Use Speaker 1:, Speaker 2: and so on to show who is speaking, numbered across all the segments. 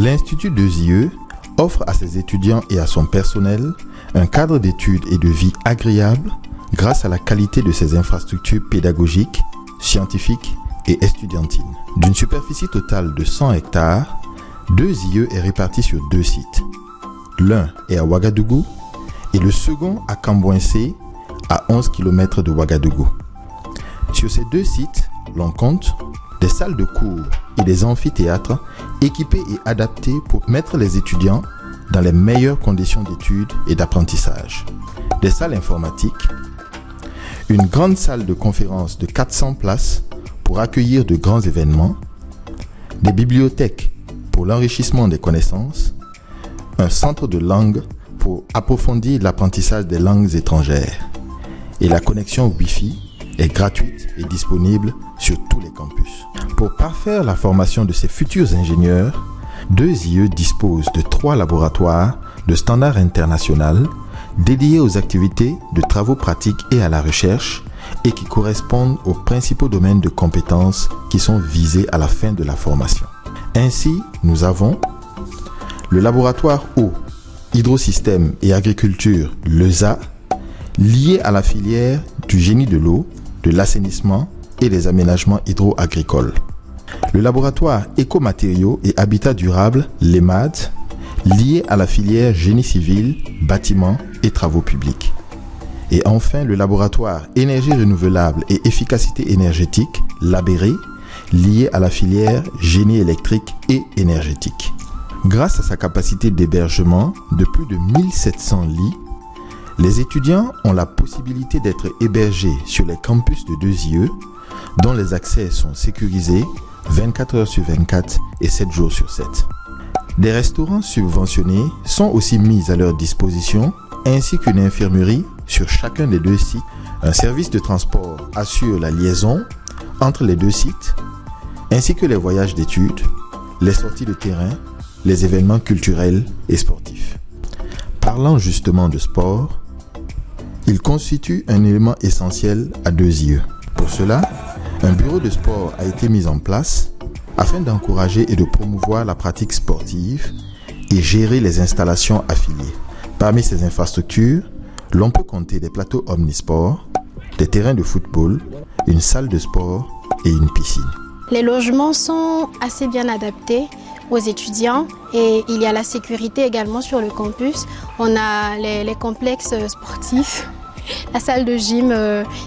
Speaker 1: L'Institut 2IE offre à ses étudiants et à son personnel un cadre d'études et de vie agréable grâce à la qualité de ses infrastructures pédagogiques, scientifiques et estudiantines. D'une superficie totale de 100 hectares, 2IE est réparti sur 2 sites. L'un est à Ouagadougou et le second à Kambouensé, à 11 km de Ouagadougou. Sur ces 2 sites, l'on compte des salles de cours et des amphithéâtres équipés et adaptés pour mettre les étudiants dans les meilleures conditions d'études et d'apprentissage. Des salles informatiques, une grande salle de conférence de 400 places pour accueillir de grands événements, des bibliothèques pour l'enrichissement des connaissances, un centre de langue pour approfondir l'apprentissage des langues étrangères. Et la connexion Wi-Fi est gratuite et disponible sur tous les campus. Pour parfaire la formation de ces futurs ingénieurs, 2IE dispose de 3 laboratoires de standard international dédiés aux activités de travaux pratiques et à la recherche et qui correspondent aux principaux domaines de compétences qui sont visés à la fin de la formation. Ainsi, nous avons le laboratoire eau, hydrosystème et agriculture, LESA, lié à la filière du génie de l'eau, de l'assainissement et des aménagements hydro-agricoles. Le laboratoire écomatériaux et habitat durable, l'EMAD, lié à la filière génie civil, bâtiments et travaux publics. Et enfin, le laboratoire énergie renouvelable et efficacité énergétique, l'ABERE, lié à la filière génie électrique et énergétique. Grâce à sa capacité d'hébergement de plus de 1700 lits, les étudiants ont la possibilité d'être hébergés sur les campus de 2IE, dont les accès sont sécurisés 24 heures sur 24 et 7 jours sur 7. Des restaurants subventionnés sont aussi mis à leur disposition, ainsi qu'une infirmerie sur chacun des 2 sites. Un service de transport assure la liaison entre les 2 sites, ainsi que les voyages d'études, les sorties de terrain, les événements culturels et sportifs. Parlant justement de sport, il constitue un élément essentiel à 2IE. Pour cela, un bureau de sport a été mis en place afin d'encourager et de promouvoir la pratique sportive et gérer les installations affiliées. Parmi ces infrastructures, l'on peut compter des plateaux omnisports, des terrains de football, une salle de sport et une piscine.
Speaker 2: Les logements sont assez bien adaptés aux étudiants et il y a la sécurité également sur le campus. On a les complexes sportifs, la salle de gym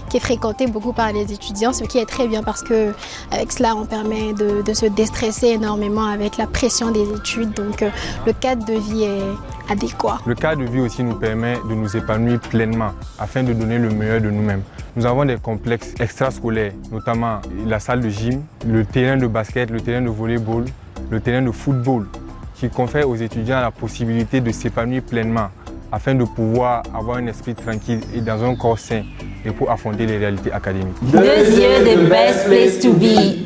Speaker 2: qui est fréquentée beaucoup par les étudiants, ce qui est très bien parce qu'avec cela on permet de se déstresser énormément avec la pression des études, donc le cadre de vie est adéquat.
Speaker 3: Le cadre de vie aussi nous permet de nous épanouir pleinement afin de donner le meilleur de nous-mêmes. Nous avons des complexes extrascolaires, notamment la salle de gym, le terrain de basket, le terrain de volleyball, le terrain de football, qui confère aux étudiants la possibilité de s'épanouir pleinement afin de pouvoir avoir un esprit tranquille et dans un corps sain et pour affronter les réalités académiques.
Speaker 4: 2IE, the best place to be.